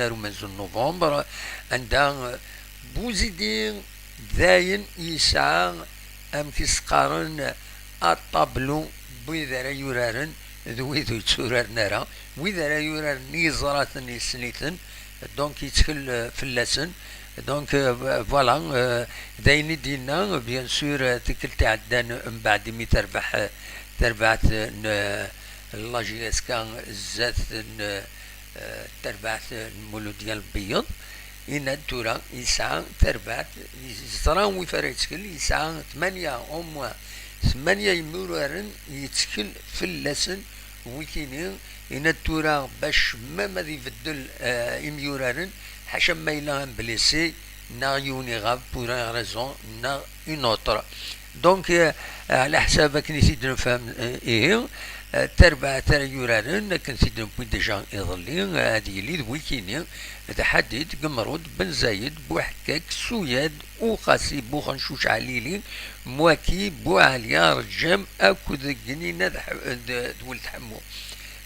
يناير ومنزل نوفمبر عندها بوزيدي داين يسعى ام تسقارن الطابلو بويذا راه يورارن ذويذو يتسورار نارا وإذا راه يورارن يزراتن يسنيتن دونك يتكل فلاسن دونك فوالا داين دينا بيان سور تكل تعدان من بعد مي تربعت لاجيس كان زات تربعت المولود ديال البيض إن تورا يسعى تربعت زران ويفرق يتكل يسعى 8 يمورارن يتكل فلاسن ويكينين إن تورا باش ما ذي يبدل يمورارن حاشا ما إلا بليسي نا يوني غاب بور ان ريزون نا اون اوتر دونك على حسابك نسيت نفهم ايه تربع يورارن كنسيت نبوي ديجا يظلي هادي لي ويكيني تحدد قمرود بن زايد بوحكاك سوياد وقاسي بوخنشوش عليلي مواكي بوعليا رجام اكد جنينة دول تحمو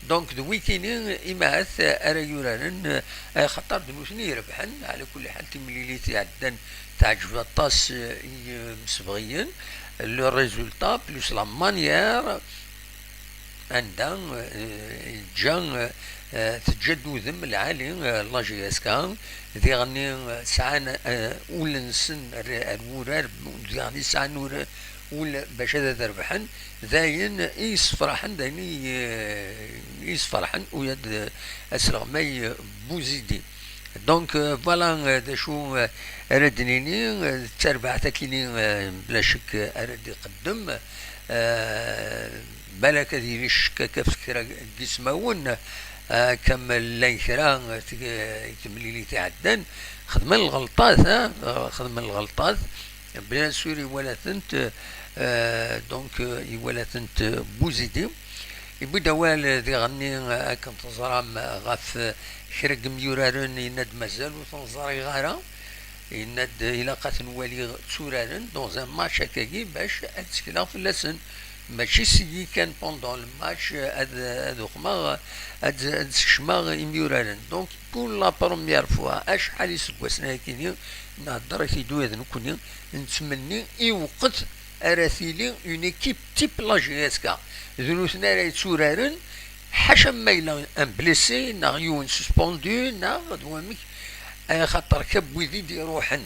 دونك دو ويكيني إماث أرا يورارن خطر دنوثني يربحن على كل حال تمليلي تعدن تعجب الطاس مسبغيين لو ريزولتا بلوس لا مانيير عندها جان تجدو ذم العالي لاجي اسكان ذي غني ساعان ولنسن الورار ذي غني ساعان ولا باش هذا تربحن ذاين يصفرحن دايني يصفرحن ويد اسرغمي بوزيدي دونك فوالا دا شو ردنيني تربع تاكيني بلا شك ارد يقدم بالك هذه الشكا كفكرة قسماون كمل لين كرا يكمل لي تعدن خدم الغلطات خدم الغلطات بلا سوري ولا ثنت دونك ولا ثنت بوزيدي يبدا وال ذي غني كنت زرام غاف شرق ميورارن يند مازال وتنزري غارة يند إلا قاتن والي تسورارن دون زان ماتش هكاكي باش اتسكلا في اللسن ماشي سيدي كان بوندون الماتش هذوك ما هاد شما يميورارن دونك بور لا بروميير فوا اشحال يسكواسنا كيني نهضر كيدو هذا نكوني نتمني يوقت اراسيلي اون ايكيب تيب لا جي اس كا ذنوثنا راه يتسورارن حاشا ما إلا ان بليسي ناغيون سسبوندو ناغ دوامك خاطر كبويدي دي روحن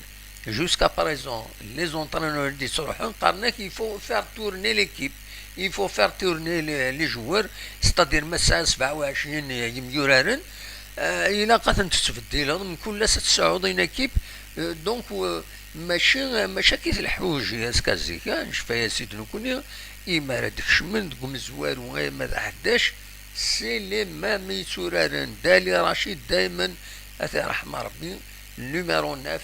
جوسكا بريزون لي زونترينور دي تروحن قالناك يفو فير تورني ليكيب يفو فير تورني لي جوار ستادير مسا 27 يميورارن إلا قاتن تتبدل من كل 9 كيب دونك ماشي كيف الحوج ياسكازي كان شفايا سيدي نكوني إما راه دكشمن دكم زوار وغير ما حداش سي لي مام يتورارن دالي رشيد دايما أثي رحمة ربي نيميرو 9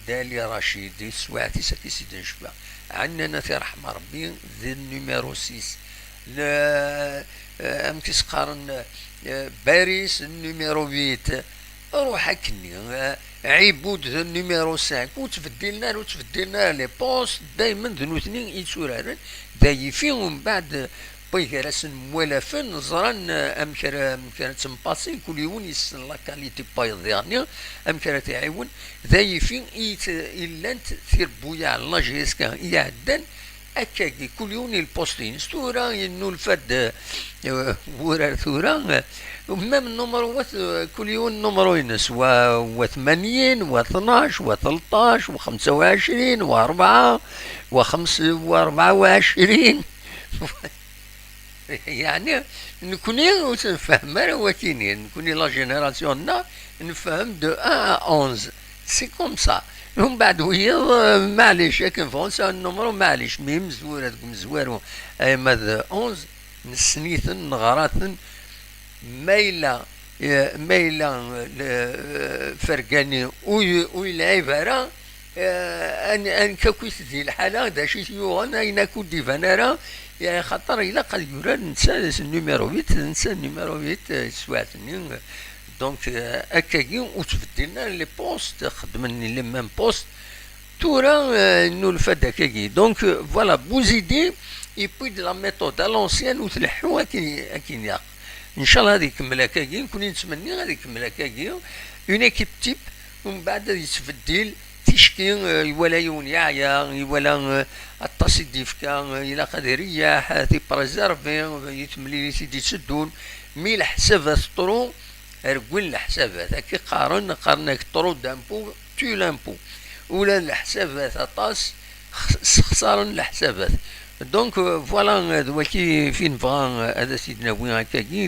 دالي رشيد سواعتي ساكي سيدي نشفا عندنا أثي رحمة ربي ذي النيميرو 6 أم تسقارن باريس النيميرو 8 روح هكني عيبود ذا النيميرو 5 وتفدلنا لي بوست دايما ذنوثني يتسورارن داي فيهم بعد بيغراسن موالفن زران ام كانت تنباسي كل يوم يسن لا كاليتي بايض يعني ام كانت يعاون داي فين الا ثير بويا على جيسكا يعدن أكاكي كل يوم البوستين ستورا ينو الفد ورا ثورا ومام النمر كل يوم النمر ينس و 80 و 12 و 13 و 25 و 4 و 5 و 24 يعني نكوني نفهم رواتيني نكوني لا جينيراسيون نفهم دو 1 à 11 سي كوم سا من بعد وهي معليش لكن فرنسا النمرو معليش مي مزوار هذوك مزوارو اي ماذا 11 نسنيثن نغراثن مايلا فرقاني ويلعب راه ان كويس دي الحاله داشي يوغن اين كود ديفانارا يا خاطر الا قال يورا نسى النيميرو 8 نسى النيميرو 8 سواتني دونك هكاكي وتبدلنا لي بوست خدمني لي ميم بوست تورا نو الفاد هكاكي دونك فوالا بوزيدي اي بوي دو لا ميثود ا لونسيان وتلحو هكين ان شاء الله غادي يكمل هكاكي، نكون نتمنى غادي يكمل هكاكي اون ايكيب تيب، ومن بعد غادي يتبدل تيشكي ولا يون يعيا ولا الطاسي ديفكا الى قادر يريح تي بريزيرفي يتملي سيدي تسدون مي الحسابات طرو ركوين الحسابات هكي قارنك طرو دامبو تو لامبو ولا الحسابات اطاس خسارا الحسابات. دونك فوالا دوكي فين بغا هذا سيدنا وين هكاكي